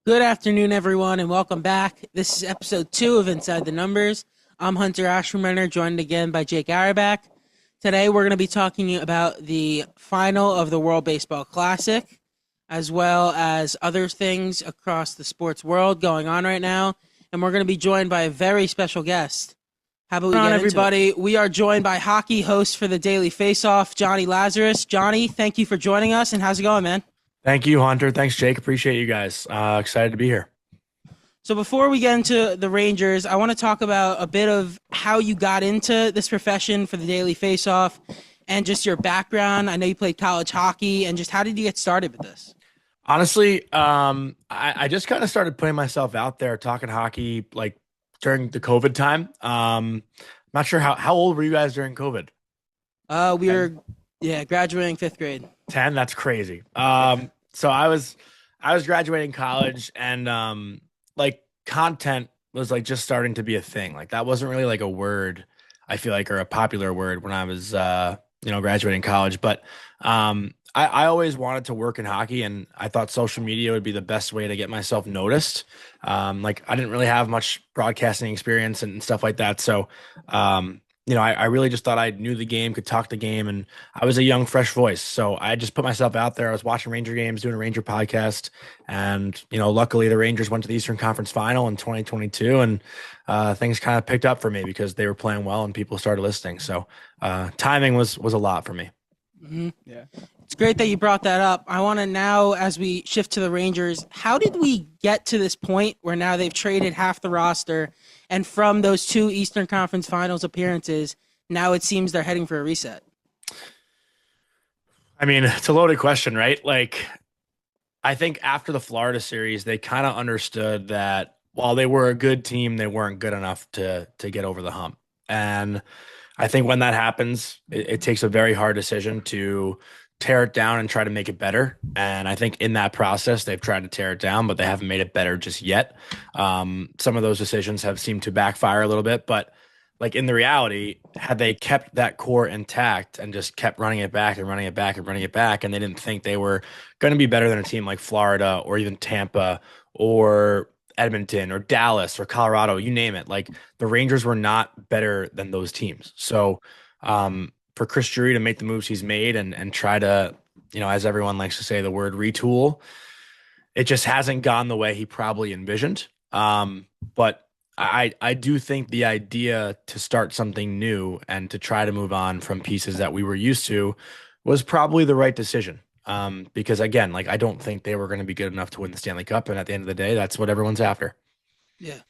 Good afternoon, everyone, and welcome back. This is episode 2 of Inside the Numbers. I'm Hunter Aschenbrenner, joined again by Jake Auerbach. Today, we're going to be talking about the final of the World Baseball Classic, as well as other things across the sports world going on right now. And we're going to be joined by a very special guest. How about we get everybody? We are joined by hockey host for the Daily Faceoff, Jonny Lazarus. Jonny, thank you for joining us, and how's it going, man? Thank you, Hunter. Thanks, Jake. Appreciate you guys. Excited to be here. So before we get into the Rangers, I want to talk about a bit of how you got into this profession for the Daily Faceoff and just your background. I know you played college hockey, and just how did you get started with this? Honestly, I just kind of started putting myself out there talking hockey like during the COVID time. Not sure how old were you guys during COVID? We were, graduating fifth grade. 10? That's crazy. Yeah. So I was graduating college and like content was like just starting to be a thing. Like that wasn't really like a word, I feel like, or a popular word when I was graduating college. But I always wanted to work in hockey and I thought social media would be the best way to get myself noticed. Like I didn't really have much broadcasting experience and stuff like that. So I really just thought I knew the game, could talk the game, and I was a young, fresh voice. So I just put myself out there. I was watching Ranger games, doing a Ranger podcast, and luckily the Rangers went to the Eastern Conference Final in 2022, and things kind of picked up for me because they were playing well and people started listening. So timing was a lot for me. Mm-hmm. Yeah. It's great that you brought that up. I want to now, as we shift to the Rangers, how did we get to this point where now they've traded half the roster, and from those two Eastern Conference Finals appearances, now it seems they're heading for a reset? I mean, it's a loaded question, right? Like, I think after the Florida series, they kind of understood that while they were a good team, they weren't good enough to get over the hump. And I think when that happens, it takes a very hard decision to tear it down and try to make it better. And I think in that process, they've tried to tear it down, but they haven't made it better just yet. Some of those decisions have seemed to backfire a little bit, but like in the reality, had they kept that core intact and just kept running it back and running it back and running it back, and they didn't think they were going to be better than a team like Florida or even Tampa or Edmonton or Dallas or Colorado, you name it. Like the Rangers were not better than those teams. So for Chris Drury to make the moves he's made and try to, as everyone likes to say, the word retool, it just hasn't gone the way he probably envisioned. But I do think the idea to start something new and to try to move on from pieces that we were used to was probably the right decision. Because again, like I don't think they were going to be good enough to win the Stanley Cup, and at the end of the day, that's what everyone's after. Yeah.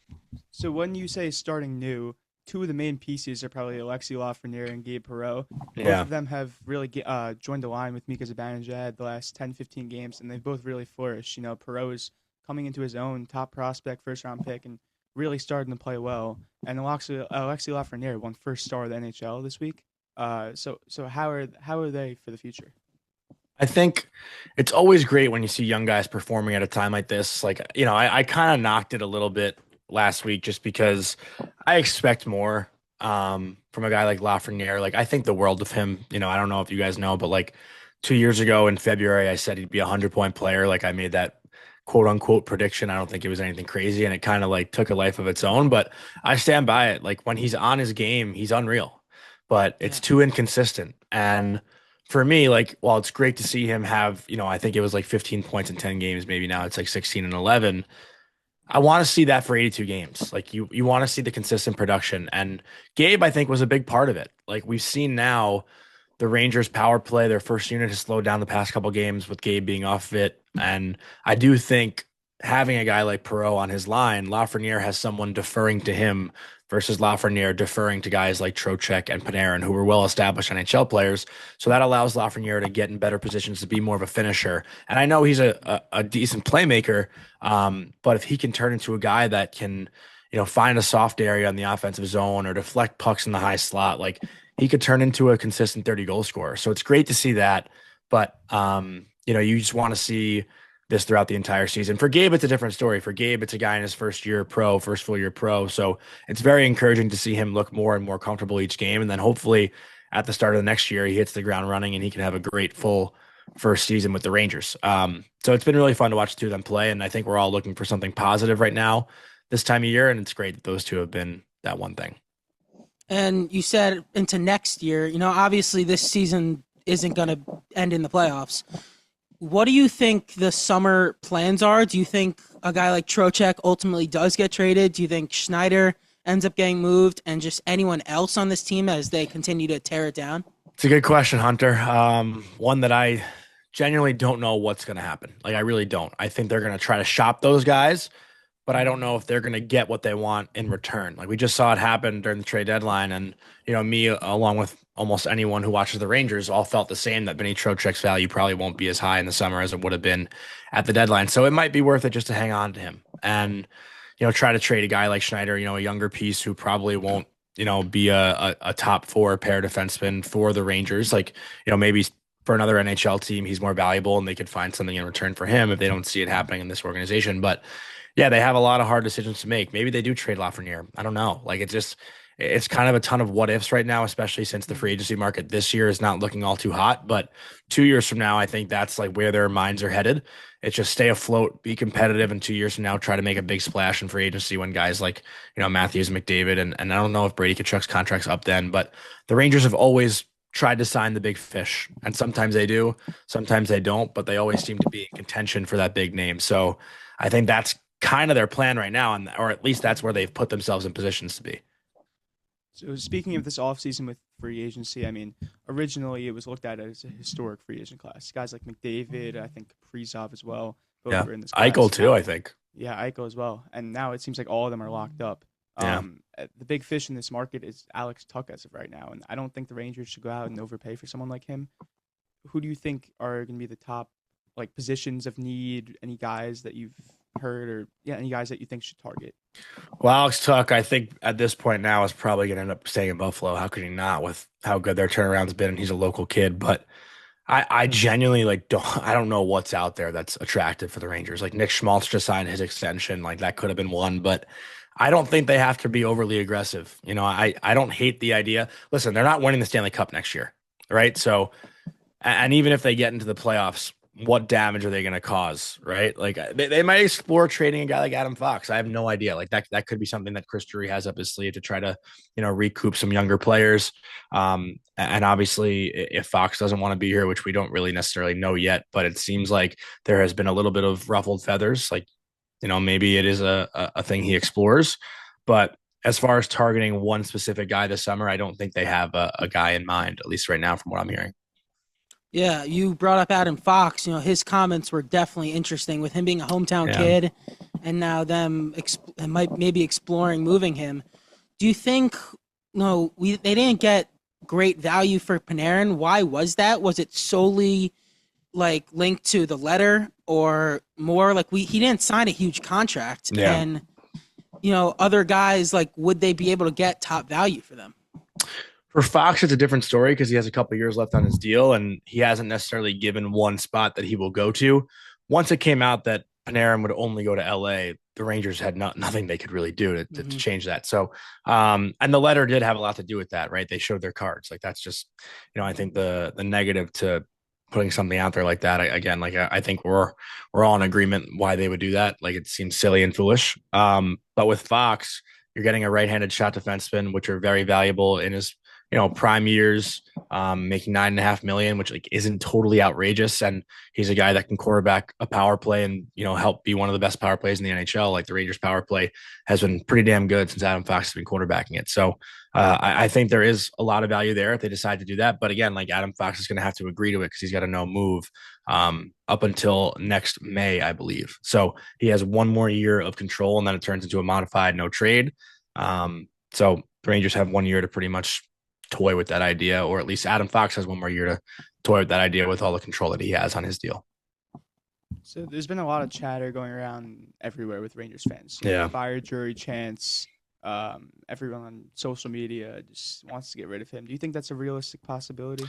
So when you say starting new, two of the main pieces are probably Alexi Lafreniere and Gabe Perreault. Both Yeah. of them have really joined the line with Mika Zibanejad the last 10, 15 games, and they've both really flourished. Perreault is coming into his own, top prospect, first-round pick, and really starting to play well. And Alexi Lafreniere won first star of the NHL this week. So how are they for the future? I think it's always great when you see young guys performing at a time like this. Like, I kind of knocked it a little bit last week just because I expect more from a guy like Lafreniere. Like, I think the world of him. I don't know if you guys know, but like 2 years ago in February, I said he'd be a 100-point player. Like, I made that quote unquote prediction. I don't think it was anything crazy, and it kind of like took a life of its own. But I stand by it. Like, when he's on his game, he's unreal, but it's Yeah. too inconsistent. And for me, like, while it's great to see him have, I think it was like 15 points in 10 games. Maybe now it's like 16 and 11. I want to see that for 82 games. Like you want to see the consistent production. And Gabe, I think, was a big part of it. Like we've seen now the Rangers power play, their first unit has slowed down the past couple games with Gabe being off of it. And I do think having a guy like Perreault on his line, Lafreniere has someone deferring to him versus Lafreniere deferring to guys like Trocheck and Panarin, who were well-established NHL players. So that allows Lafreniere to get in better positions to be more of a finisher. And I know he's a decent playmaker, but if he can turn into a guy that can, find a soft area in the offensive zone or deflect pucks in the high slot, like he could turn into a consistent 30-goal scorer. So it's great to see that. But, you just want to see this throughout the entire season. For Gabe, it's a different story. For Gabe, it's a guy in his first full year pro. So it's very encouraging to see him look more and more comfortable each game. And then hopefully at the start of the next year, he hits the ground running and he can have a great full first season with the Rangers. So it's been really fun to watch the two of them play, and I think we're all looking for something positive right now this time of year, and it's great that those two have been that one thing. And you said into next year, obviously this season isn't going to end in the playoffs. What do you think the summer plans are? Do you think a guy like Trocheck ultimately does get traded? Do you think Schneider ends up getting moved, and just anyone else on this team as they continue to tear it down? It's a good question, Hunter. One that I genuinely don't know what's going to happen. Like, I really don't. I think they're going to try to shop those guys, but I don't know if they're going to get what they want in return. Like, we just saw it happen during the trade deadline, and me along with almost anyone who watches the Rangers all felt the same, that Vinny Trocheck's value probably won't be as high in the summer as it would have been at the deadline. So it might be worth it just to hang on to him and try to trade a guy like Schneider, a younger piece who probably won't be a top four pair defenseman for the Rangers. Like, maybe for another NHL team, he's more valuable and they could find something in return for him if they don't see it happening in this organization. But yeah, they have a lot of hard decisions to make. Maybe they do trade Lafreniere. I don't know. Like, it's kind of a ton of what ifs right now, especially since the free agency market this year is not looking all too hot. But 2 years from now, I think that's like where their minds are headed. It's just stay afloat, be competitive, and 2 years from now, try to make a big splash in free agency when guys like, Matthews, McDavid, and I don't know if Brady Tkachuk's contract's up then, but the Rangers have always tried to sign the big fish. And sometimes they do, sometimes they don't, but they always seem to be in contention for that big name. So I think that's kind of their plan right now, or at least that's where they've put themselves in positions to be. So speaking of this offseason with free agency, I mean, originally it was looked at as a historic free agent class. Guys like McDavid, I think Kaprizov as well, both were in this class. Eichel too, I think. Yeah, Eichel as well. And now it seems like all of them are locked up. Yeah. The big fish in this market is Alex Tuch as of right now, and I don't think the Rangers should go out and overpay for someone like him. Who do you think are going to be the top positions of need? Any guys that you've heard, or any guys that you think should target? Well, Alex Tuch, I think at this point now is probably going to end up staying in Buffalo. How could he not, with how good their turnaround's been? And he's a local kid, but I genuinely don't know what's out there that's attractive for the Rangers. Like, Nick Schmaltz just signed his extension. Like, that could have been one, but I don't think they have to be overly aggressive. I don't hate the idea. Listen, they're not winning the Stanley Cup next year, right? So, and even if they get into the playoffs, what damage are they going to cause, right? Like, they might explore trading a guy like Adam Fox. I have no idea. Like, that could be something that Chris Drury has up his sleeve to try to, recoup some younger players. And obviously, if Fox doesn't want to be here, which we don't really necessarily know yet, but it seems like there has been a little bit of ruffled feathers. Like, maybe it is a thing he explores. But as far as targeting one specific guy this summer, I don't think they have a guy in mind, at least right now, from what I'm hearing. Yeah, you brought up Adam Fox. His comments were definitely interesting with him being a hometown kid, and now them maybe exploring moving him. Do you think they didn't get great value for Panarin? Why was that? Was it solely linked to the letter, or more he didn't sign a huge contract? Yeah. And other guys, would they be able to get top value for them? For Fox, it's a different story because he has a couple of years left on his deal, and he hasn't necessarily given one spot that he will go to. Once it came out that Panarin would only go to LA, the Rangers had nothing they could really do to change that. So, and the letter did have a lot to do with that, right? They showed their cards. Like, that's just, I think the negative to putting something out there like that. I think we're all in agreement why they would do that. Like, it seems silly and foolish. But with Fox, you're getting a right-handed shot defenseman, which are very valuable in his prime years, making $9.5 million, which isn't totally outrageous. And he's a guy that can quarterback a power play and, help be one of the best power plays in the NHL. Like, the Rangers power play has been pretty damn good since Adam Fox has been quarterbacking it. So I think there is a lot of value there if they decide to do that. But again, Adam Fox is going to have to agree to it because he's got a no move up until next May, I believe. So he has one more year of control, and then it turns into a modified no trade. So the Rangers have 1 year to pretty much toy with that idea, or at least Adam Fox has one more year to toy with that idea with all the control that he has on his deal. So there's been a lot of chatter going around everywhere with Rangers fans. Fire Drury chants. Everyone on social media just wants to get rid of him. Do you think that's a realistic possibility?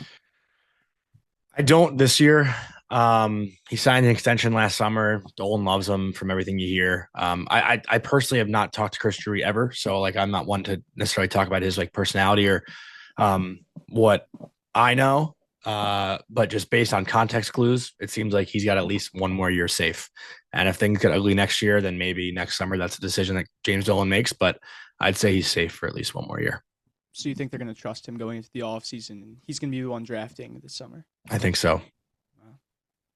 I don't this year. He signed an extension last summer. Dolan loves him from everything you hear. I personally have not talked to Chris Drury ever, so I'm not one to necessarily talk about his personality or what I know. But just based on context clues, it seems like he's got at least one more year safe. And if things get ugly next year, then maybe next summer that's a decision that James Dolan makes. But I'd say he's safe for at least one more year. So you think they're going to trust him going into the offseason, and he's going to be the one drafting this summer? I think so.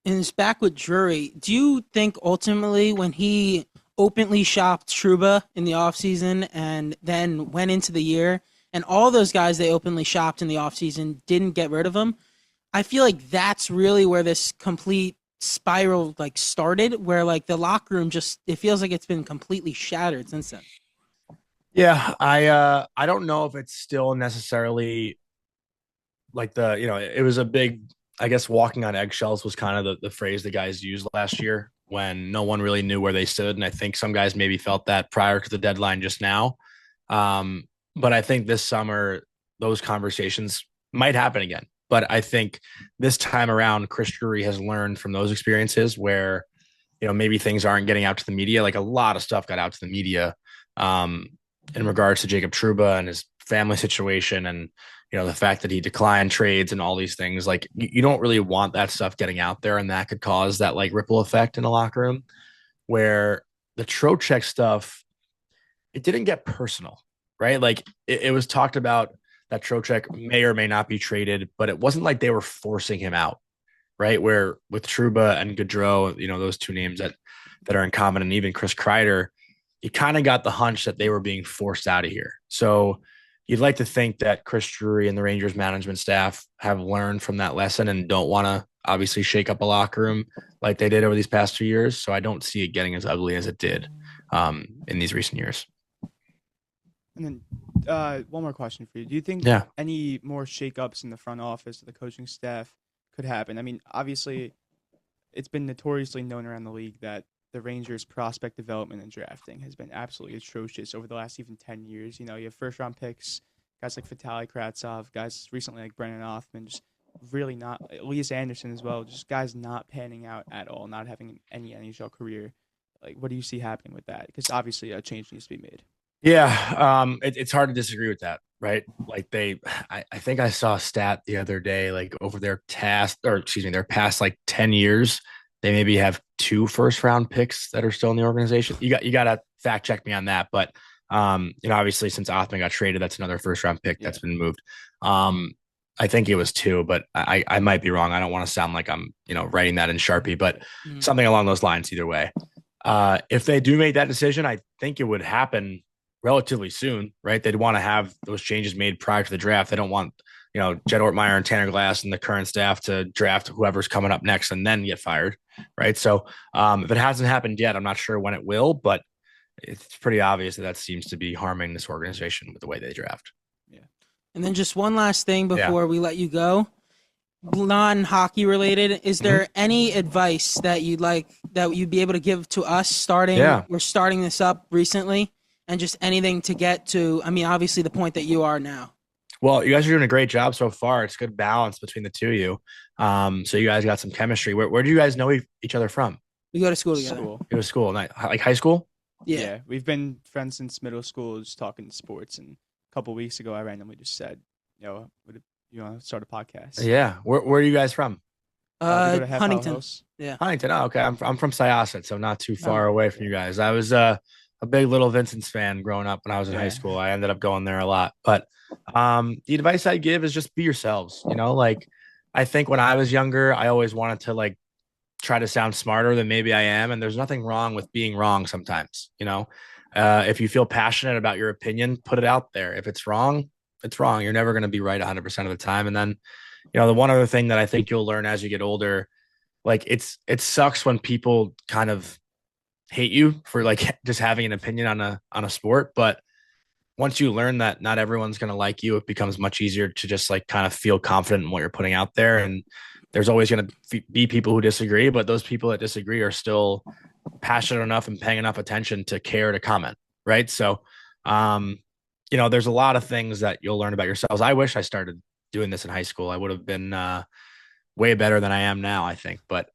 And it's back with Drury. Do you think ultimately when he openly shopped Trouba in the offseason and then went into the year, and all those guys they openly shopped in the offseason didn't get rid of him, I feel like that's really where this complete spiral like started, where like the locker room just, it feels like it's been completely shattered since then. Yeah, I don't know if it's still necessarily like it was a big, I guess walking on eggshells was kind of the phrase the guys used last year when no one really knew where they stood. And I think some guys maybe felt that prior to the deadline just now. But I think this summer, those conversations might happen again. But I think this time around, Chris Drury has learned from those experiences where, maybe things aren't getting out to the media. Like a lot of stuff got out to the media in regards to Jacob Trouba and his family situation and, the fact that he declined trades and all these things. Like you don't really want that stuff getting out there, and that could cause that like ripple effect in the locker room where the Trocheck stuff, it didn't get personal, right? Like it was talked about that Trocheck may or may not be traded, but it wasn't like they were forcing him out, right? Where with Trouba and Gaudreau, those two names that are in common, and even Chris Kreider, you kind of got the hunch that they were being forced out of here. So you'd like to think that Chris Drury and the Rangers management staff have learned from that lesson and don't want to obviously shake up a locker room like they did over these past 2 years. So I don't see it getting as ugly as it did in these recent years. And then one more question for you. Do you think any more shakeups in the front office or the coaching staff could happen? I mean, obviously, it's been notoriously known around the league that the Rangers' prospect development and drafting has been absolutely atrocious over the last even 10 years. You have first-round picks, guys like Vitaly Kravtsov, guys recently like Brennan Othman, just really not – Elias Anderson as well, just guys not panning out at all, not having any NHL career. Like, what do you see happening with that? Because obviously a change needs to be made. Yeah, it's hard to disagree with that, right? Like I think I saw a stat the other day, like over their past like 10 years, they maybe have 2 first-round picks that are still in the organization. You got to fact check me on that, but obviously since Othman got traded, that's another first-round pick that's been moved. I think it was 2, but I might be wrong. I don't want to sound like I'm writing that in Sharpie, but something along those lines. Either way, if they do make that decision, I think it would happen relatively soon, right? They'd want to have those changes made prior to the draft. They don't want Jed Ortmeyer and Tanner Glass and the current staff to draft whoever's coming up next and then get fired, right? So if it hasn't happened yet, I'm not sure when it will, but it's pretty obvious that seems to be harming this organization with the way they draft. Yeah. And then just one last thing before we let you go, non-hockey related, is there any advice that you'd be able to give to us starting? We're starting this up recently, and just anything to get to, I mean, obviously the point that you are now. Well, you guys are doing a great job so far. It's good balance between the two of you. So you guys got some chemistry. Where do you guys know each other from? We go to school together. You go to school, like high school? Yeah. We've been friends since middle school, just talking sports. And a couple of weeks ago, I randomly just said, you want to start a podcast? Yeah. Where are you guys from? Huntington. Yeah. Huntington. Oh, okay. I'm from Syosset, so not too far away from you guys. I was a big Little Vincent's fan growing up when I was in high school. I ended up going there a lot. But the advice I give is just be yourselves. Like I think when I was younger, I always wanted to like try to sound smarter than maybe I am. And there's nothing wrong with being wrong sometimes. If you feel passionate about your opinion, put it out there. If it's wrong, it's wrong. You're never going to be right 100% of the time. And then, the one other thing that I think you'll learn as you get older, like it sucks when people kind of hate you for like just having an opinion on a sport. But once you learn that not everyone's going to like you, it becomes much easier to just like kind of feel confident in what you're putting out there. And there's always going to be people who disagree, but those people that disagree are still passionate enough and paying enough attention to care to comment. Right. So, there's a lot of things that you'll learn about yourselves. I wish I started doing this in high school. I would have been way better than I am now, I think. But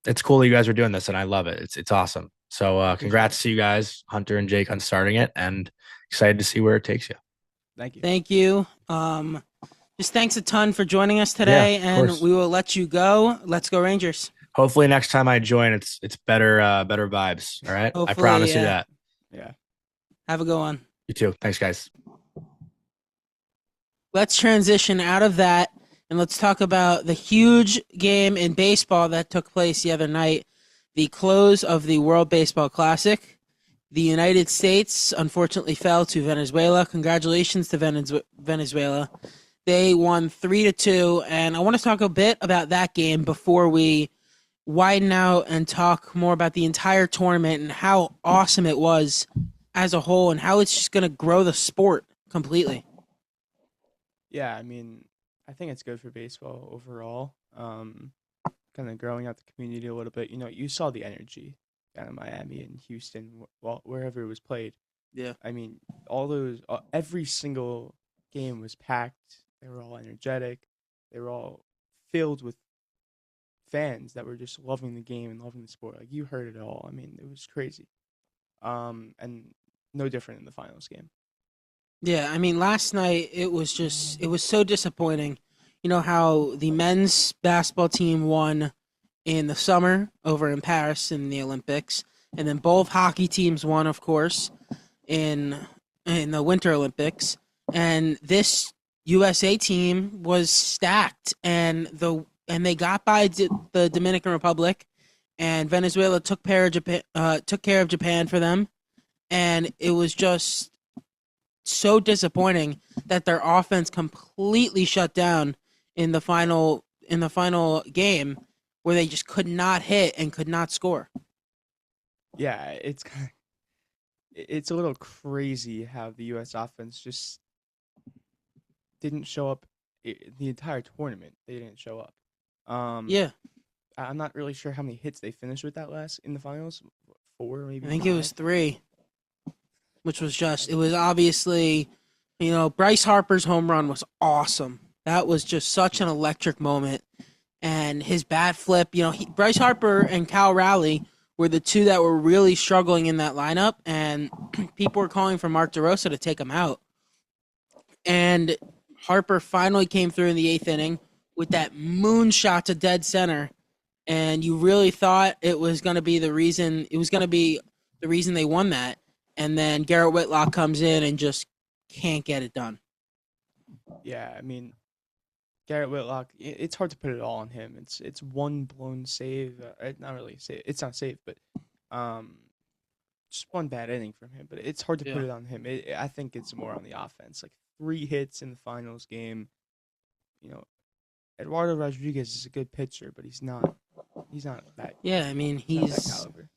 it's cool that you guys are doing this, and I love it. It's awesome. So congrats to you guys, Hunter and Jake, on starting it, and excited to see where it takes you. Thank you. Thank you. just thanks a ton for joining us today, of and course. we will let you go. Let's go Rangers. Hopefully next time I join, it's better vibes. All right, I Hopefully, promise you that. Yeah. have a good one. You too. Thanks, guys. Let's transition out of that and let's talk about the huge game in baseball that took place the other night, the close of the World Baseball Classic. The United States unfortunately fell to Venezuela. Congratulations to Venezuela. They won 3-2, and I want to talk a bit about that game before we widen out and talk more about the entire tournament and how awesome it was as a whole and how it's just going to grow the sport completely. Yeah, I mean, I think it's good for baseball overall. Kind of growing out the community a little bit. You know, you saw the energy down in Miami and Houston, wherever it was played. Yeah. I mean, every single game was packed. They were all energetic. They were all filled with fans that were just loving the game and loving the sport. Like, you heard it all. I mean, it was crazy. And no different in the finals game. Yeah, I mean, last night it was so disappointing. You know how the men's basketball team won in the summer over in Paris in the Olympics, and then both hockey teams won, of course, in the Winter Olympics. And this USA team was stacked, and they got by the Dominican Republic, and Venezuela took care of Japan for them, and it was just so disappointing that their offense completely shut down in the final game where they just could not hit and could not score. Yeah, it's a little crazy how the U.S. offense just didn't show up the entire tournament. They didn't show up. Yeah, I'm not really sure how many hits they finished with that last in the finals. 4, maybe. I think 5? it was 3, which was it was obviously, Bryce Harper's home run was awesome. That was just such an electric moment. And his bat flip, Bryce Harper and Cal Raleigh were the two that were really struggling in that lineup, and people were calling for Mark DeRosa to take him out. And Harper finally came through in the 8th inning with that moonshot to dead center, and you really thought it was going to be the reason. It was going to be the reason they won that. And then Garrett Whitlock comes in and just can't get it done. Yeah, I mean, Garrett Whitlock. It's hard to put it all on him. It's one blown save. Not really save. It's not save, but just one bad inning from him. But it's hard to put it on him. I think it's more on the offense. Like 3 hits in the finals game. Eduardo Rodriguez is a good pitcher, but he's not that. Yeah, I mean, He's not that he's caliber.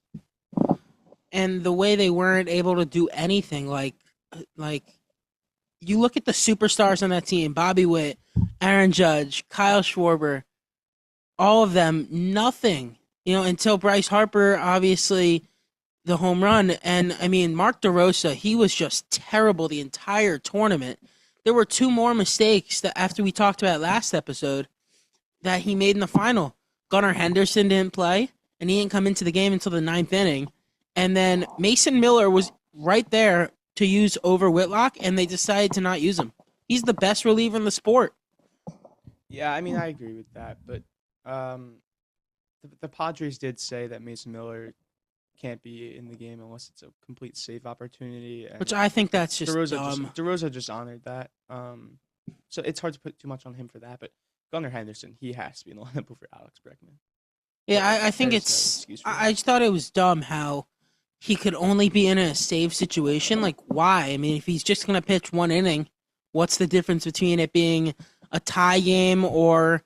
and the way they weren't able to do anything, like you look at the superstars on that team: Bobby Witt, Aaron Judge, Kyle Schwarber, all of them, nothing. Until Bryce Harper, obviously, the home run. And I mean, Mark DeRosa, he was just terrible the entire tournament. There were 2 more mistakes that after we talked about last episode that he made in the final. Gunnar Henderson didn't play, and he didn't come into the game until the 9th inning. And then Mason Miller was right there to use over Whitlock, and they decided to not use him. He's the best reliever in the sport. Yeah, I mean, I agree with that, but the Padres did say that Mason Miller can't be in the game unless it's a complete save opportunity. And Which I think that's just dumb. DeRosa just honored that. So it's hard to put too much on him for that, but Gunnar Henderson, he has to be in the lineup over Alex Bregman. Yeah, I think There's no it's. excuse for I just thought it was dumb how he could only be in a save situation. Like, why? I mean, if he's just going to pitch 1 inning, what's the difference between it being a tie game or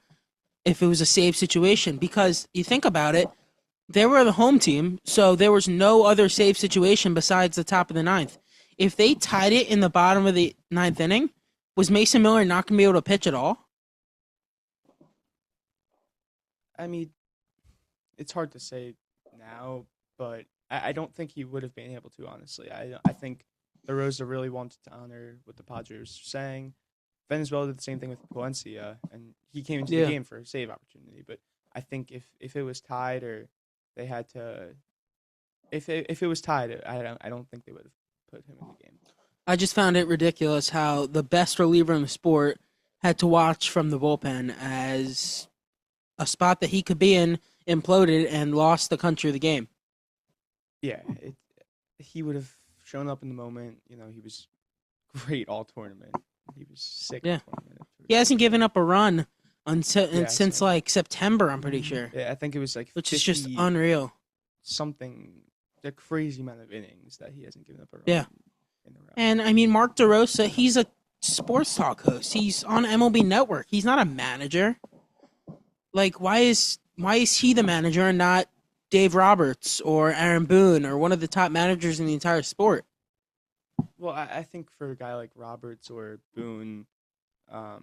if it was a save situation? Because you think about it, they were the home team, so there was no other save situation besides the top of the 9th. If they tied it in the bottom of the 9th inning, was Mason Miller not going to be able to pitch at all? I mean, it's hard to say now, but I don't think he would have been able to, honestly. I think DeRosa really wanted to honor what the Padres were saying. Venezuela did the same thing with Valencia, and he came into the game for a save opportunity. But I think if it was tied or they had to, if it was tied, I don't think they would have put him in the game. I just found it ridiculous how the best reliever in the sport had to watch from the bullpen as a spot that he could be in imploded and lost the country the game. Yeah, he would have shown up in the moment. He was great all tournament. He was sick. Yeah. All tournament. He hasn't given up a run Yeah, since so- like September, I'm pretty sure, Yeah, I think it was like which is just 50 unreal. something, a crazy amount of innings that he hasn't given up a run. Yeah. In a row. And I mean, Mark DeRosa, he's a sports talk host. He's on MLB Network. He's not a manager. Like, why is he the manager and not Dave Roberts or Aaron Boone or one of the top managers in the entire sport? Well, I think for a guy like Roberts or Boone, They're focused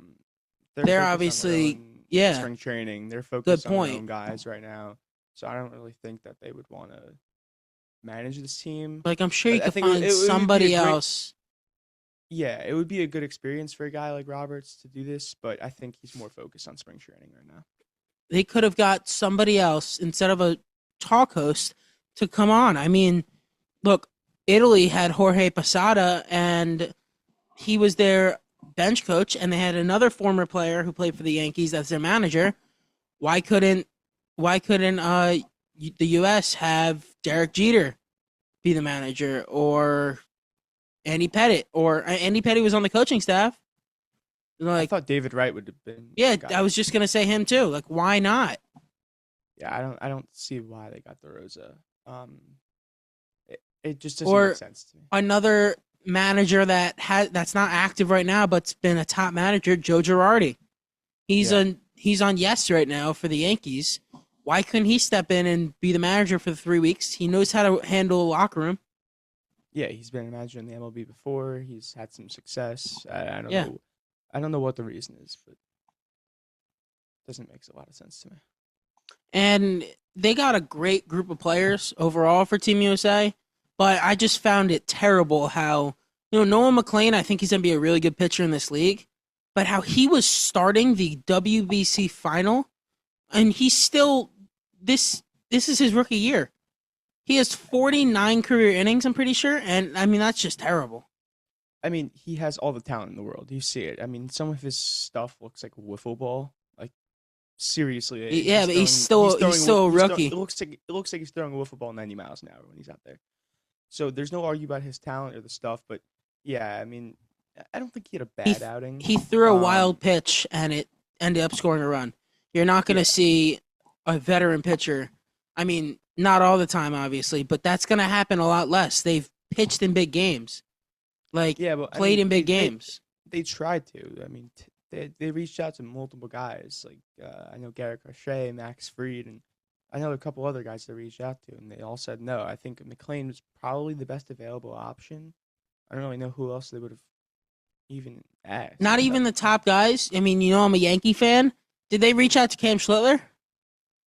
on their obviously- own yeah. spring training. They're focused on point. their own guys right now, so I don't really think that they would want to manage this team. Like, I'm sure you I could think it would- find it would be somebody a great- else. Yeah, it would be a good experience for a guy like Roberts to do this, but I think he's more focused on spring training right now. They could have got somebody else instead of a talk host to come on. I mean, look, Italy had Jorge Posada, and he was their bench coach, and they had another former player who played for the Yankees as their manager. Why couldn't the U.S. have Derek Jeter be the manager, or Andy Pettit, or Andy Pettit was on the coaching staff? I Like, thought David Wright would have been. yeah, the guy. I was just gonna say him too. Like, why not? Yeah, I don't see why they got the Rosa. It just doesn't Or- make sense to me. Another manager that's not active right now, but's been a top manager, Joe Girardi. He's on yes right now for the Yankees. Why couldn't he step in and be the manager for the 3 weeks? He knows how to handle a locker room. Yeah, he's been a manager in the MLB before. He's had some success. I don't Yeah. know. I don't know what the reason is, but it doesn't make a lot of sense to me. And they got a great group of players overall for Team USA, but I just found it terrible how, Noah McLean, I think he's going to be a really good pitcher in this league, but how he was starting the WBC final, and he's still, this is his rookie year. He has 49 career innings, I'm pretty sure, and I mean, that's just terrible. I mean, he has all the talent in the world. You see it. I mean, some of his stuff looks like wiffle ball. Like, seriously. Yeah, but he's still a rookie. It looks like he's throwing a wiffle ball 90 miles an hour when he's out there. So there's no argument about his talent or the stuff, but yeah, I mean, I don't think he had a bad outing. He threw a wild pitch, and it ended up scoring a run. You're not going to see a veteran pitcher. I mean, not all the time, obviously, but that's going to happen a lot less. They've pitched in big games, like but played in big games. They tried to. I mean, they reached out to multiple guys. Like I know Garrett Crochet, Max Fried, and I know a couple other guys they reached out to, and they all said no. I think McLean was probably the best available option. I don't really know who else they would have even asked. Not even the top guys. I mean, I'm a Yankee fan. Did they reach out to Cam Schlittler?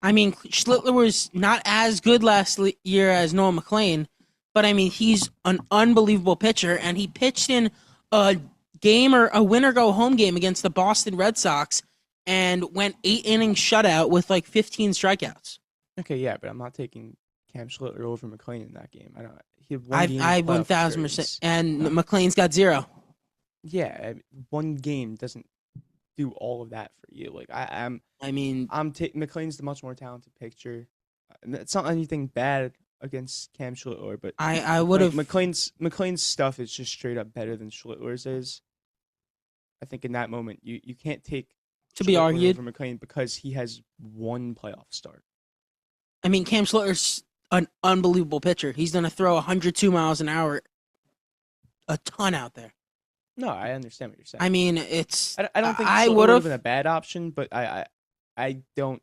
I mean, Schlittler was not as good last year as Noah McLean, but I mean, he's an unbelievable pitcher, and he pitched in a game or a win-or-go-home game against the Boston Red Sox and went 8 innings shutout with like 15 strikeouts. Okay, yeah, but I'm not taking Cam Schlittler over McLean in that game. I don't. He had one game. I playoff 1,000%. experience. And McLean's got 0. Yeah, I mean, one game doesn't do all of that for you. Like I'm McLean's the much more talented pitcher. It's not anything bad against Cam Schlittler, but I would have. McLean's stuff is just straight up better than Schlittler's is. I think in that moment you can't take To be Schlittler argued. over McLean because he has one playoff start. I mean, Cam Schlittler's an unbelievable pitcher. He's going to throw 102 miles an hour a ton out there. No, I understand what you're saying. I mean, it's. I don't think I Schlittler would would have have. been a bad option, but I don't.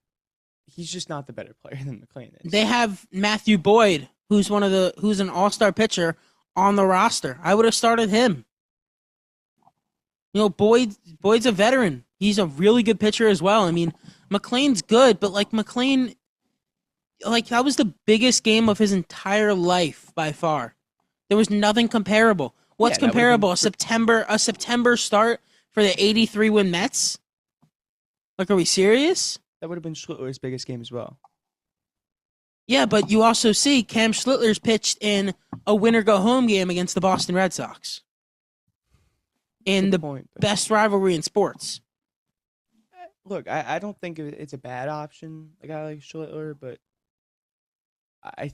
He's just not the better player than McLean is. They have Matthew Boyd, who's an all-star pitcher on the roster. I would have started him. Boyd's a veteran. He's a really good pitcher as well. I mean, McLean's good, but like McLean, like that was the biggest game of his entire life by far. There was nothing comparable. What's Yeah, that would've comparable? been A September start for the 83 win Mets? Like, are we serious? That would have been Schlittler's biggest game as well. Yeah, but you also see Cam Schlittler's pitched in a winner-go-home game against the Boston Red Sox. In Good the point, but- best rivalry in sports. Look, I don't think it's a bad option, a guy like Schlittler, but I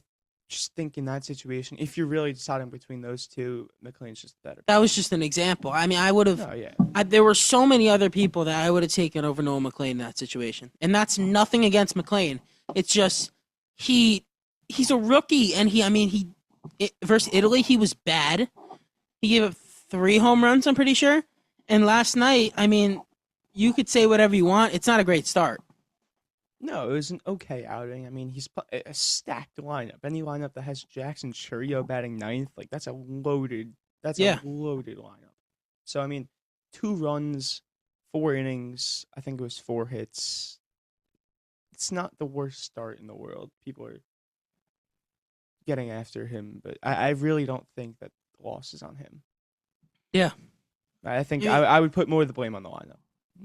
just think in that situation, if you're really deciding between those two, McLean's just better. That was just an example. I mean, I would have. No, yeah. There were so many other people that I would have taken over Noah McLean in that situation, and that's nothing against McLean. It's just he's a rookie, and versus Italy he was bad. He gave up 3 home runs, I'm pretty sure, and last night, I mean, you could say whatever you want. It's not a great start. No, it was an okay outing. I mean, he's a stacked lineup. Any lineup that has Jackson Churio batting ninth, like that's a loaded lineup. So I mean, 2 runs, 4 innings. I think it was 4 hits. It's not the worst start in the world. People are getting after him, but I really don't think that the loss is on him. Yeah. I think I would put more of the blame on the lineup.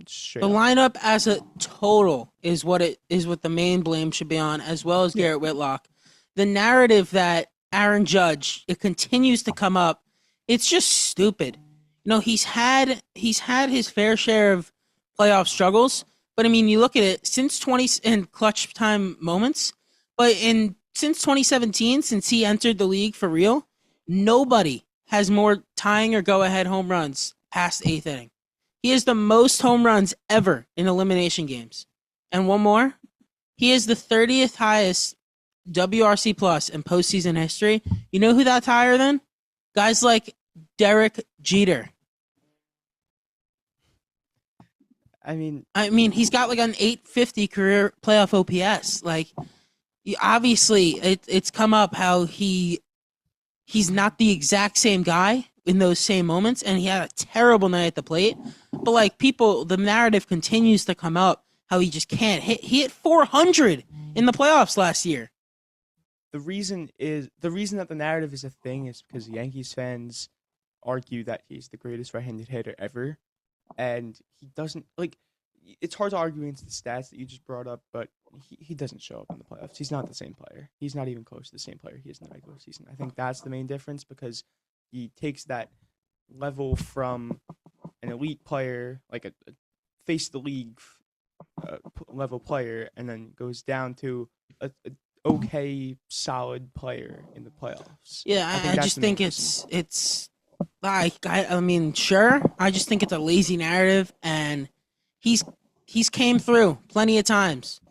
Straight The up. lineup as a total is what the main blame should be on, as well as Garrett Whitlock. The narrative that Aaron Judge, it continues to come up. It's just stupid. You know, he's had his fair share of playoff struggles, but I mean, you look at it since in clutch time moments, but since 2017, since he entered the league for real, nobody has more tying or go ahead home runs past the 8th inning. He has the most home runs ever in elimination games. And one more, he is the 30th highest WRC plus in postseason history. You know who that's higher than? Guys like Derek Jeter. I mean, he's got like an 850 career playoff OPS. Like, obviously, it's come up how he's not the exact same guy in those same moments, and he had a terrible night at the plate. But like the narrative continues to come up how he just can't hit. He hit 400 in the playoffs last year. the reason that the narrative is a thing is because Yankees fans argue that he's the greatest right-handed hitter ever, and he doesn't like. It's hard to argue against the stats that you just brought up, but he doesn't show up in the playoffs. He's not the same player. He's not even close to the same player he is in the regular season. I think that's the main difference because he takes that level from an elite player, like a face the league level player, and then goes down to a okay solid player in the playoffs. Yeah, I just think it's like I mean, sure. I just think it's a lazy narrative, and he's came through plenty of times.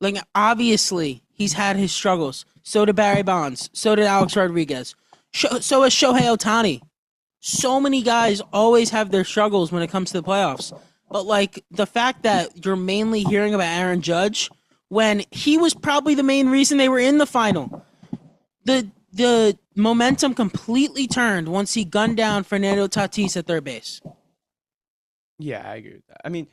Like, obviously, he's had his struggles. So did Barry Bonds. So did Alex Rodriguez. So has Shohei Ohtani. So many guys always have their struggles when it comes to the playoffs. But, like, the fact that you're mainly hearing about Aaron Judge when he was probably the main reason they were in the final. The momentum completely turned once he gunned down Fernando Tatis at third base. Yeah, I agree with that. I mean,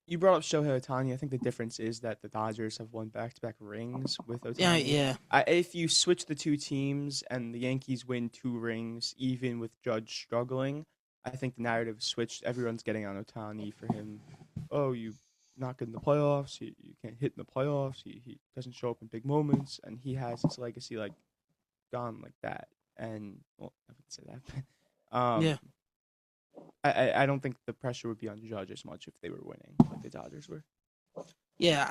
you brought up Shohei Ohtani. I think the difference is that the Dodgers have won back-to-back rings with Ohtani. Yeah. If you switch the two teams and the Yankees win 2 rings, even with Judge struggling, I think the narrative switched. Everyone's getting on Ohtani for him. Oh, you not good in the playoffs. You can't hit in the playoffs. He doesn't show up in big moments, and he has his legacy like gone like that. And well, I wouldn't say that. But, Yeah. I don't think the pressure would be on Judge as much if they were winning like the Dodgers were. Yeah,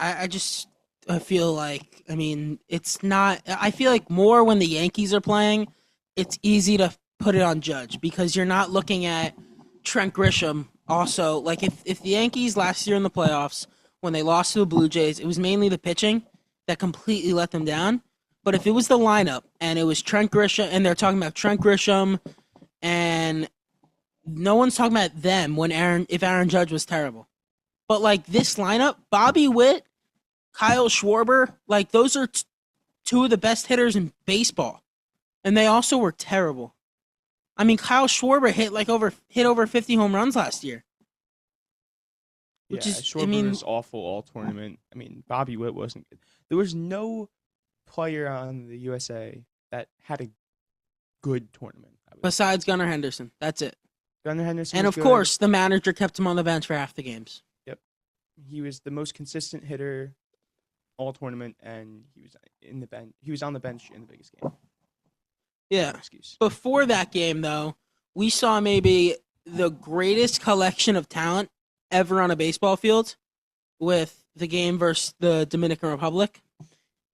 I feel like, I mean, it's not, I feel like more when the Yankees are playing, it's easy to put it on Judge because you're not looking at Trent Grisham. Also, like if the Yankees last year in the playoffs, when they lost to the Blue Jays, it was mainly the pitching that completely let them down. But if it was the lineup and it was Trent Grisham, and they're talking about Trent Grisham, and no one's talking about them if Aaron Judge was terrible. But like this lineup, Bobby Witt, Kyle Schwarber, like those are 2 of the best hitters in baseball, and they also were terrible. I mean, Kyle Schwarber hit over 50 home runs last year. Schwarber was awful all tournament. I mean, Bobby Witt wasn't good. There was no player on the USA that had a good tournament. Besides Gunnar Henderson. That's it. Gunnar Henderson and was of good. course, the manager kept him on the bench for half the games. Yep. He was the most consistent hitter all tournament, and he was on the bench in the biggest game. Yeah. No excuse. Before that game, though, we saw maybe the greatest collection of talent ever on a baseball field. with the game versus the Dominican Republic,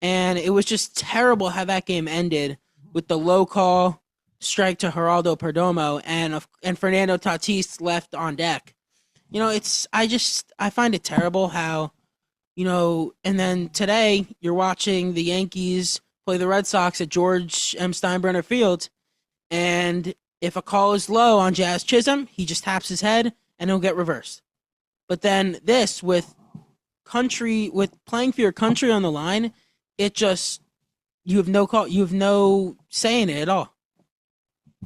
and it was just terrible how that game ended with the low call strike to Geraldo Perdomo and Fernando Tatis left on deck. I find it terrible how, and then today you're watching the Yankees play the Red Sox at George M. Steinbrenner Field, and if a call is low on Jazz Chisholm, he just taps his head and he'll get reversed. But then this with playing for your country on the line, it just you have no call, you have no say in it at all.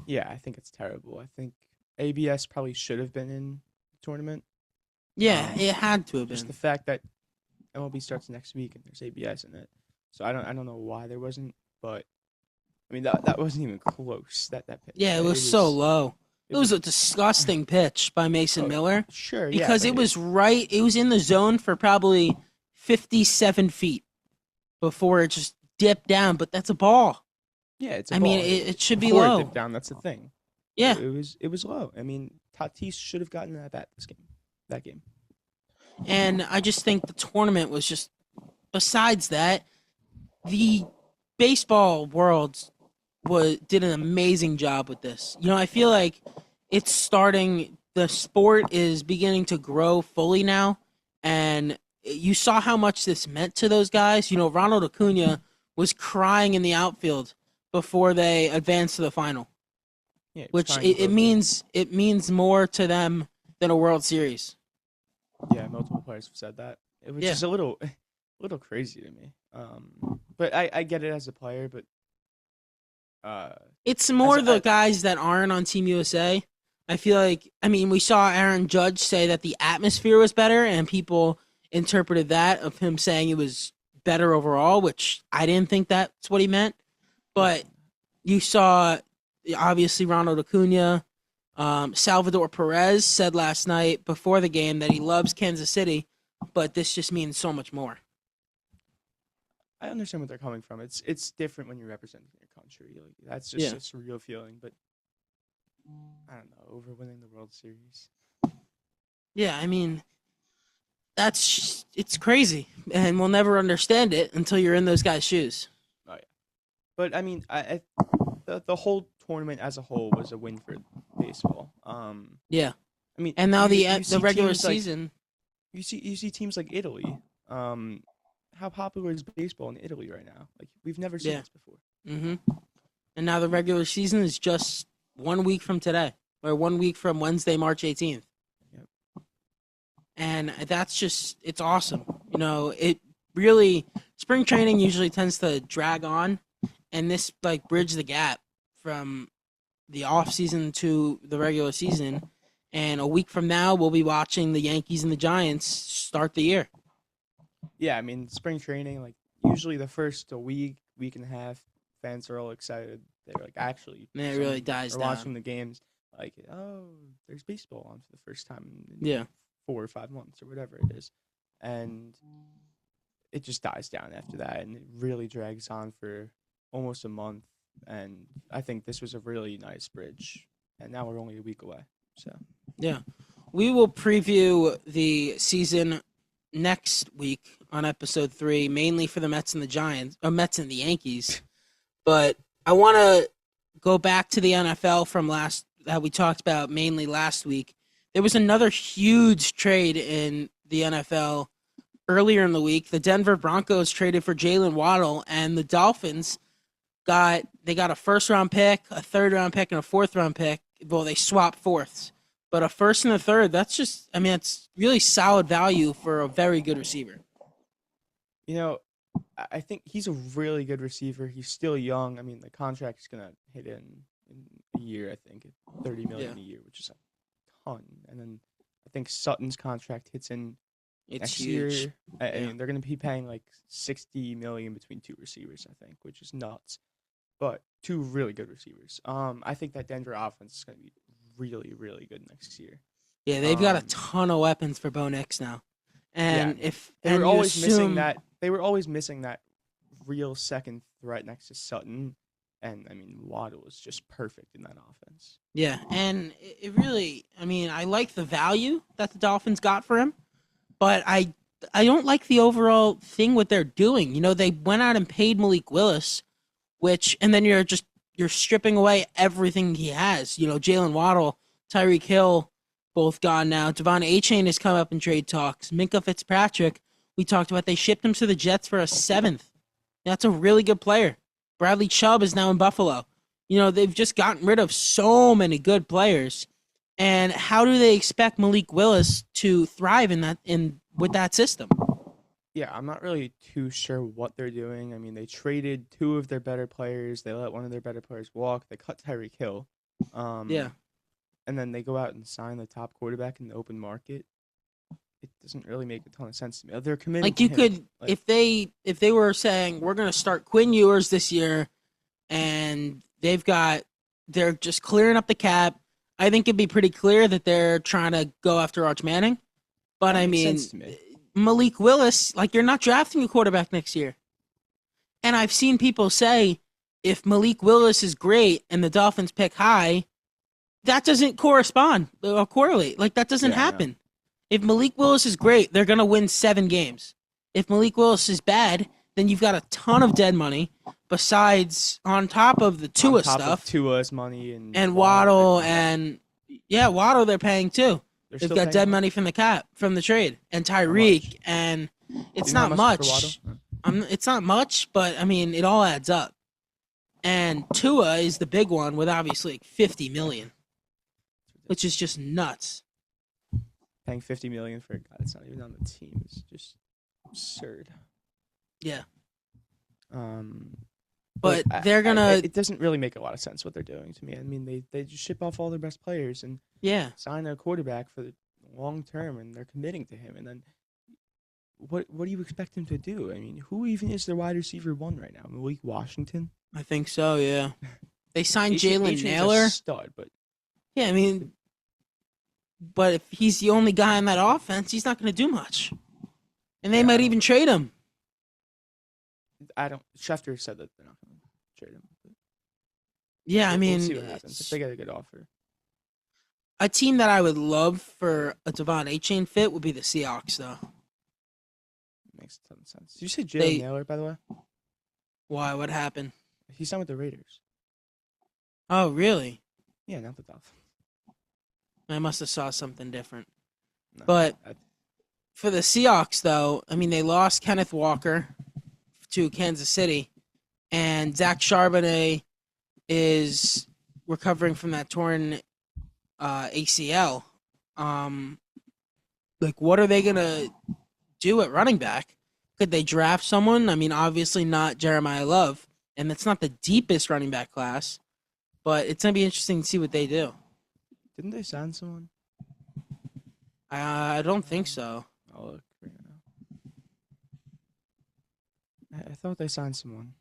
Yeah, I think it's terrible. I think ABS probably should have been in the tournament. Yeah, it had to have Just been. the fact that MLB starts next week and there's ABS in it, so I don't know why there wasn't. But I mean that wasn't even close. That pitch. Yeah, it was so low. It was a disgusting pitch by Mason Miller. Sure, Because yeah, it was in the zone for probably 57 feet before it just dipped down. But that's a ball. yeah, it's. I mean, it should be Before it low. dipped down. That's the thing. Yeah. It was low. I mean, Tatis should have gotten that bat that game. And I just think the tournament was just, besides that, the baseball world did an amazing job with this. I feel like it's starting, the sport is beginning to grow fully now, and you saw how much this meant to those guys. Ronald Acuna was crying in the outfield before they advanced to the final, Yeah, which it means more to them than a World Series. Yeah, multiple players have said that. It was Yeah. just a little crazy to me. But I get it as a player, but It's more As the I- guys that aren't on Team USA. I feel like, we saw Aaron Judge say that the atmosphere was better, and people interpreted that of him saying it was better overall, which I didn't think that's what he meant. But you saw, obviously, Ronald Acuna. Salvador Perez said last night before the game that he loves Kansas City, but this just means so much more. I understand where they're coming from. It's different when you're representing your country. Like, that's just Yeah. it's a real feeling. But I don't know, over winning the World Series. Yeah, it's crazy, and we'll never understand it until you're in those guys' shoes. But I mean, the whole tournament as a whole was a win for baseball. Yeah, I mean, and now you the see regular teams like- season. you see teams like Italy. How popular is baseball in Italy right now? Like, we've never seen Yeah. this before. And now the regular season is just 1 week from today, or 1 week from Wednesday, March 18th. Yep. And that's just, it's awesome. It really, spring training usually tends to drag on, and this bridged the gap from the off season to the regular season. And a week from now, we'll be watching the Yankees and the Giants start the year. Yeah, I mean, spring training, like, usually the first week and a half, fans are all excited. They're like, actually, And it some really dies are down. watching the games, like, oh, there's baseball on for the first time in Yeah. 4 or 5 months or whatever it is. And it just dies down after that, and it really drags on for almost a month. And I think this was a really nice bridge. And now we're only a week away. So Yeah. We will preview the season next week on episode 3, mainly for the Mets and the Yankees. But I want to go back to the NFL from that we talked about mainly last week. There was another huge trade in the NFL earlier in the week. The Denver Broncos traded for Jalen Waddle, and the Dolphins got a first-round pick, a third-round pick, and a fourth-round pick. Well, they swapped fourths. But a first and a third, it's really solid value for a very good receiver. I think he's a really good receiver. He's still young. I mean, the contract's going to hit in a year, I think, $30 million a year, which is a ton. And then I think Sutton's contract hits in It's next huge. year. And they're going to be paying like $60 million between 2 receivers, I think, which is nuts. But 2 really good receivers. I think that Denver offense is going to be really, really good next year. Yeah, they've got a ton of weapons for Bo Nix now. And they were always missing that real second threat next to Sutton. And I mean, Waddle was just perfect in that offense. Yeah, and it really, I like the value that the Dolphins got for him, but I I don't like the overall thing what they're doing. You know, they went out and paid Malik Willis, and then you're stripping away everything he has. You know, Jalen Waddle, Tyreek Hill, both gone now. Devon Achane has come up in trade talks. Minka Fitzpatrick, we talked about. They shipped him to the Jets for a seventh. That's a really good player. Bradley Chubb is now in Buffalo. You know, they've just gotten rid of so many good players. And how do they expect Malik Willis to thrive with that system? Yeah, I'm not really too sure what they're doing. I mean, they traded two of their better players. They let one of their better players walk. They cut Tyreek Hill. Yeah. And then they go out and sign the top quarterback in the open market. It doesn't really make a ton of sense to me. They're committing. Like to you him. could, Like, if they were saying we're going to start Quinn Ewers this year, and they're just clearing up the cap. I think it'd be pretty clear that they're trying to go after Arch Manning. But that I makes mean, sense to me. Malik Willis, like you're not drafting a quarterback next year. And I've seen people say if Malik Willis is great and the Dolphins pick high, that doesn't correspond or correlate. Like that doesn't Yeah, I know. happen. If Malik Willis is great, they're going to win 7 games. If Malik Willis is bad, then you've got a ton of dead money besides on top of the Tua On top stuff of Tua's money and Waddle they're and Waddle they're paying too. They've still got paying dead him? money from the trade and much? Tyreek, and it's You know how not much for much. Waddle? It's not much, but I mean it all adds up. And Tua is the big one with obviously like 50 million, which is just nuts. Paying $50 million for a guy that's not even on the team is just absurd. Yeah, Um, but I- they're gonna it doesn't really make a lot of sense what they're doing to me. I mean, they just ship off all their best players and yeah. sign a quarterback for the long term, and they're committing to him. And then, what do you expect him to do? I mean, who even is their wide receiver one right now? Malik Washington. I think so. Yeah, they signed Achane- Jalen Achane's a Naylor. stud, but Yeah, I mean, but if he's the only guy on that offense, he's not going to do much. And they Yeah, I might don't- even trade him. I don't. Schefter said that they're not going to trade him. But Yeah, I we'll mean, see what happens if they get a good offer. a team that I would love for a Devon Achane fit would be the Seahawks, though. Makes a ton of sense. Did you say Jalen They- Naylor, by the way? Why? What happened? He signed with the Raiders. Oh, really? Yeah, not the Dolphins. I must have saw something different. No, But I- for the Seahawks, though, I mean, they lost Kenneth Walker to Kansas City, and Zach Charbonnet is recovering from that torn ACL. Like, what are they gonna do at running back? Could they draft someone? I mean, obviously not Jeremiah Love, and it's not the deepest running back class, but it's gonna be interesting to see what they do. didn't they sign someone? I don't think so. I'll look right now. I thought they signed someone.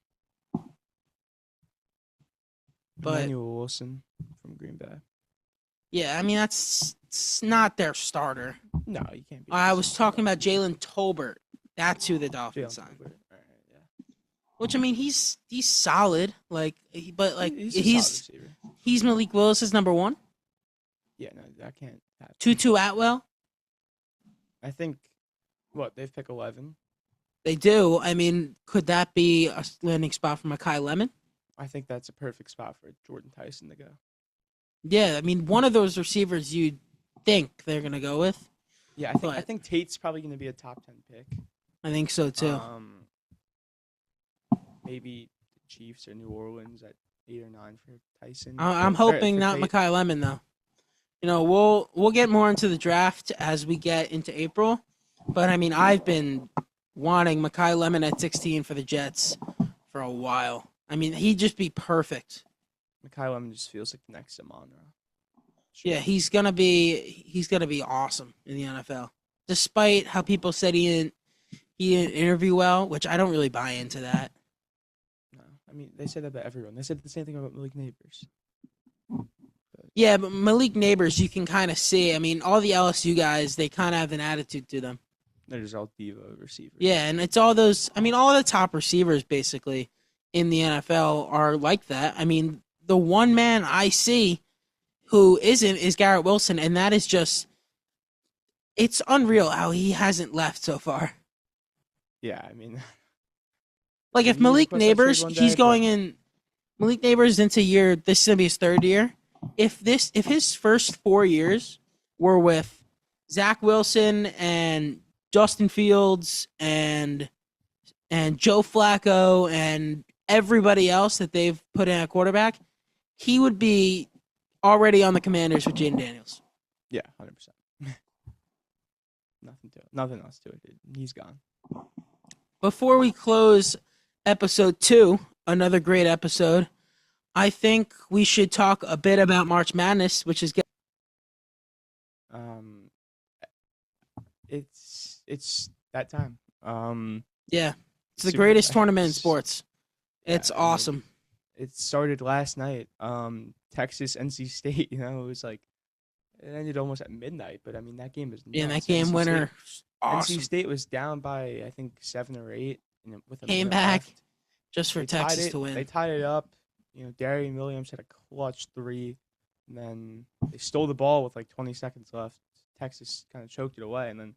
But- Emmanuel Wilson from Green Bay. Yeah, I mean it's not their starter. No, you can't be. I was talking about Jalen Tolbert. That's who the Dolphins Jalen signed. Tolbert. All right, yeah. Which I mean, he's solid. But He's a solid receiver. he's Malik Willis's number 1. Yeah, no, that can't happen. Tutu Atwell. I think they've picked 11. They do. I mean, could that be a landing spot for Mekhi Lemon? I think that's a perfect spot for Jordan Tyson to go. Yeah, I mean, one of those receivers you'd think they're gonna go with. Yeah, I But- think Tate's probably going to be a top 10 pick. I think so too. Maybe the Chiefs or New Orleans at 8 or 9 for Tyson. I'm Or hoping for not Tate. Mekhi Lemon though. You know, we'll get more into the draft as we get into April. But I mean, I've been wanting Mekhi Lemon at 16 for the Jets for a while. I mean, he'd just be perfect. Mekhi Lemon just feels like the next Amon-Ra. Yeah, he's gonna be awesome in the NFL. Despite how people said he didn't interview well, which I don't really buy into that. No, I mean they said that about everyone. They said the same thing about Malik Neighbors. Yeah, but Malik Neighbors, you can kind of see. I mean, all the LSU guys, they kind of have an attitude to them. They're just all diva receivers. Yeah, and it's all those. I mean, all the top receivers basically in the NFL are like that. I mean, the one man I see who isn't is Garrett Wilson, and that is just It's unreal how he hasn't left so far. Yeah, I mean, Like if maybe he Malik requests that trade Neighbors, one he's day, but going in. Malik Neighbors into this is gonna be his third year. If his first 4 years were with Zach Wilson and Justin Fields and Joe Flacco and everybody else that they've put in at quarterback, he would be already on the Commanders with Jaden Daniels. yeah, 100%. Nothing else to it, dude. He's gone. Before we close episode 2, another great episode, I think we should talk a bit about March Madness, which is Um, it's that time. yeah, it's the super greatest exciting. tournament in sports. It's Yeah, I mean, awesome. it started last night. Texas, NC State. You know, it was like it ended almost at midnight. But I mean, that game was nuts. Yeah, and that game winner, awesome. NC State was down by I think 7 or 8, with a Came minute back left. just for They tied Texas it. to win. They tied it up. You know, Darian Williams had a clutch 3, and then they stole the ball with like 20 seconds left. Texas kind of choked it away, and then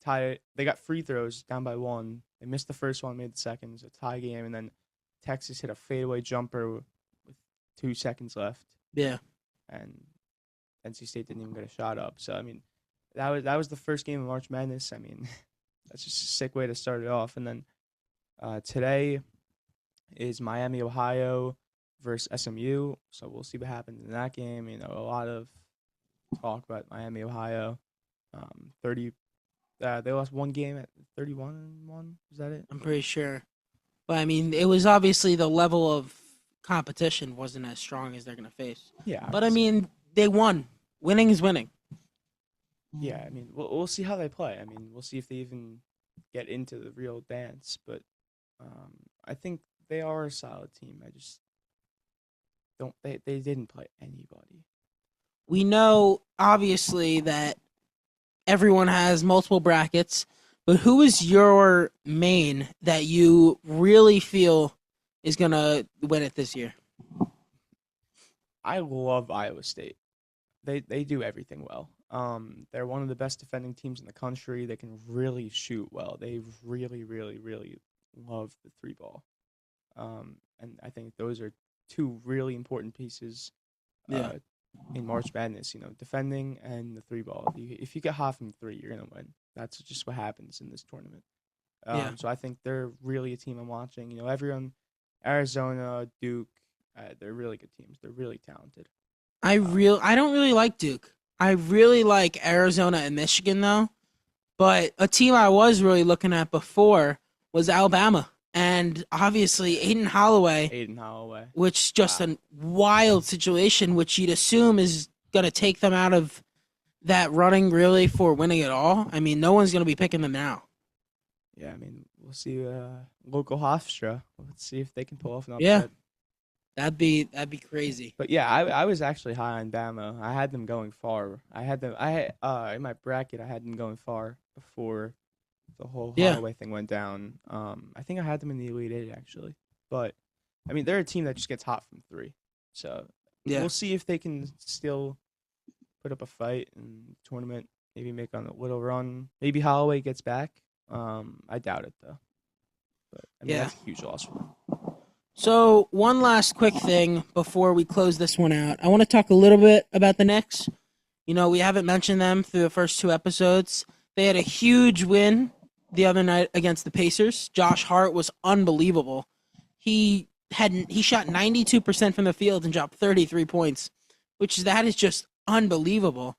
tied it. They got free throws down by 1. They missed the first one, made the second. It was a tie game, and then Texas hit a fadeaway jumper with 2 seconds left, Yeah, and NC State didn't even get a shot up. So I mean, that was the first game of March Madness. I mean, that's just a sick way to start it off. And then today is Miami, Ohio versus SMU. So we'll see what happens in that game. You know, a lot of talk about Miami, Ohio. 30. They lost one game at 31-1. Is that it? I'm pretty sure. But I mean, it was obviously the level of competition wasn't as strong as they're gonna face. Yeah. But I mean, they won. Winning is winning. Yeah, I mean, we'll see how they play. I mean, we'll see if they even get into the real dance. But I think they are a solid team. I just don't. They didn't play anybody. We know obviously that everyone has multiple brackets, but who is your main that you really feel is gonna win it this year? I love Iowa State. They do everything well. They're one of the best defending teams in the country. They can really shoot well. They really, really, really love the 3-ball. And I think those are 2 really important pieces. Yeah. In March Madness, you know, defending and the 3-ball. If you get hot from 3, you're gonna win. That's just what happens in this tournament. Yeah. So I think they're really a team I'm watching. You know, everyone, Arizona, Duke, they're really good teams. They're really talented. I don't really like Duke. I really like Arizona and Michigan though. But a team I was really looking at before was Alabama. And obviously Aiden Holloway, which is just a wild situation, which you'd assume is going to take them out of that running really for winning it all. I mean, no one's going to be picking them now. Yeah, I mean, we'll see. Local Hofstra. Let's see if they can pull off an upset. Yeah, that'd be crazy. But yeah, I was actually high on Bama. I had them going far. In my bracket, I had them going far before the whole Holloway thing went down. I think I had them in the Elite 8 actually. But I mean, they're a team that just gets hot from 3. So we'll see if they can still put up a fight in the tournament. Maybe make on a little run. Maybe Holloway gets back. I doubt it though. But I mean, that's a huge loss for them. So one last quick thing before we close this one out. I want to talk a little bit about the Knicks. You know, we haven't mentioned them through the first 2 episodes. They had a huge win the other night against the Pacers. Josh Hart was unbelievable. He shot 92% from the field and dropped 33 points, that is just unbelievable.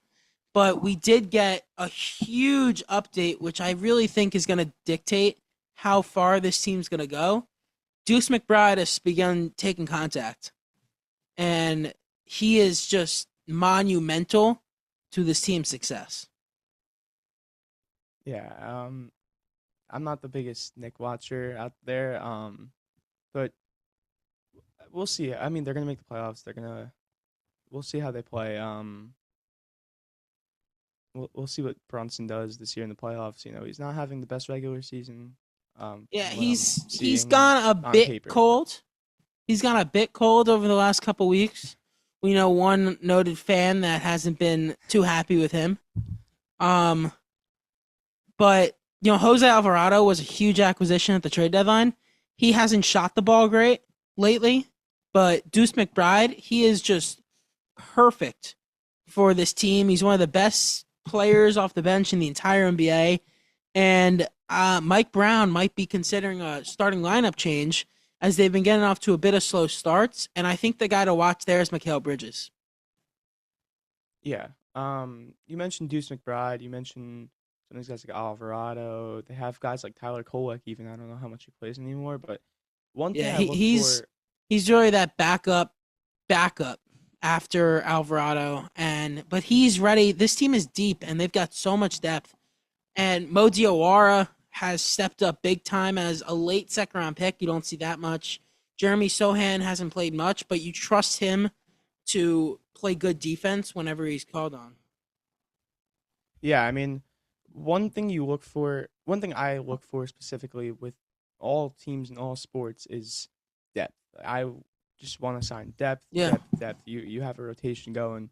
But we did get a huge update, which I really think is going to dictate how far this team's going to go. Deuce McBride has begun taking contact, and he is just monumental to this team's success. Yeah, I'm not the biggest Knick watcher out there, but we'll see. I mean, they're gonna make the playoffs. We'll see how they play. We'll see what Brunson does this year in the playoffs. You know, he's not having the best regular season. He's gone a bit paper. cold. He's gone a bit cold over the last couple weeks. We know one noted fan that hasn't been too happy with him. But, Jose Alvarado was a huge acquisition at the trade deadline. He hasn't shot the ball great lately, but Deuce McBride, he is just perfect for this team. He's one of the best players off the bench in the entire NBA. And Mike Brown might be considering a starting lineup change as they've been getting off to a bit of slow starts. And I think the guy to watch there is Mikal Bridges. Yeah. You mentioned Deuce McBride. You mentioned some of these guys like Alvarado. They have guys like Tyler Kolek even. I don't know how much he plays anymore, but one thing Yeah, I look for. he's really that backup after Alvarado. But he's ready. This team is deep, and they've got so much depth. And Mo Diawara has stepped up big time as a late second-round pick. You don't see that much. Jeremy Sohan hasn't played much, but you trust him to play good defense whenever he's called on. Yeah, I mean, one thing I look for specifically with all teams in all sports is depth. I just want to sign depth, Yeah. depth. You have a rotation going.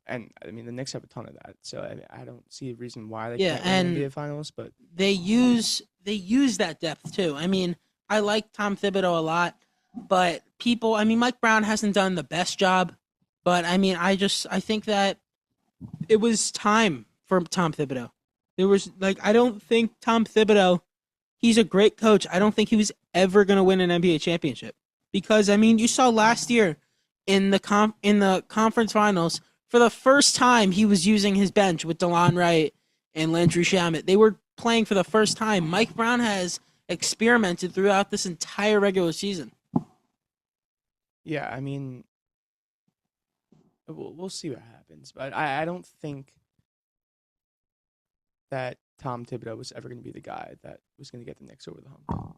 And I mean the Knicks have a ton of that, so I don't see a reason why they can't win the NBA Finals. But they use that depth too. I mean, I like Tom Thibodeau a lot, but Mike Brown hasn't done the best job. But I mean, I think that it was time for Tom Thibodeau. I don't think Tom Thibodeau, he's a great coach. I don't think he was ever going to win an NBA championship because I mean, you saw last year in the conference finals, for the first time, he was using his bench with DeLon Wright and Landry Shamet. They were playing for the first time. Mike Brown has experimented throughout this entire regular season. yeah, I mean, we'll see what happens. But I don't think that Tom Thibodeau was ever going to be the guy that was going to get the Knicks over the hump.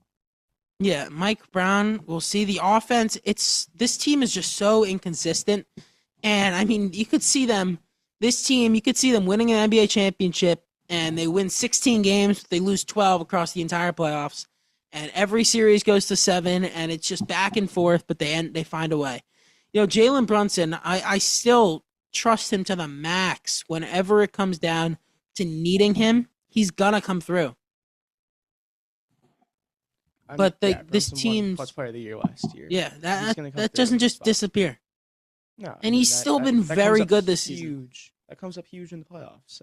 Yeah, Mike Brown, we'll see. The offense, this team is just so inconsistent. And, I mean, you could see them winning an NBA championship, and they win 16 games. They lose 12 across the entire playoffs. And every series goes to 7, and it's just back and forth, but they find a way. Jalen Brunson, I still trust him to the max. Whenever it comes down to needing him, he's going to come through. But this team's plus player of the year last year. Yeah, that doesn't just disappear. No, and he's still been very good this season. That comes up huge in the playoffs.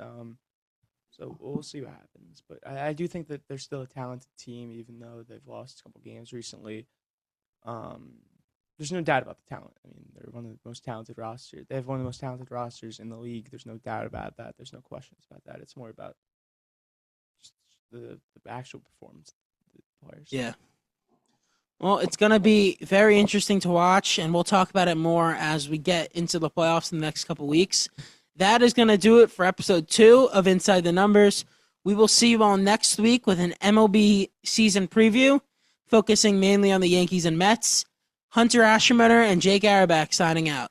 So we'll see what happens. But I do think that they're still a talented team, even though they've lost a couple games recently. There's no doubt about the talent. I mean, they're one of the most talented rosters. They have one of the most talented rosters in the league. There's no doubt about that. There's no questions about that. It's more about just the actual performance. Players. Yeah. Well, it's going to be very interesting to watch, and we'll talk about it more as we get into the playoffs in the next couple weeks. That is going to do it for episode 2 of Inside the Numbers. We will see you all next week with an MLB season preview, focusing mainly on the Yankees and Mets. Hunter Aschenbrenner and Jake Auerbach signing out.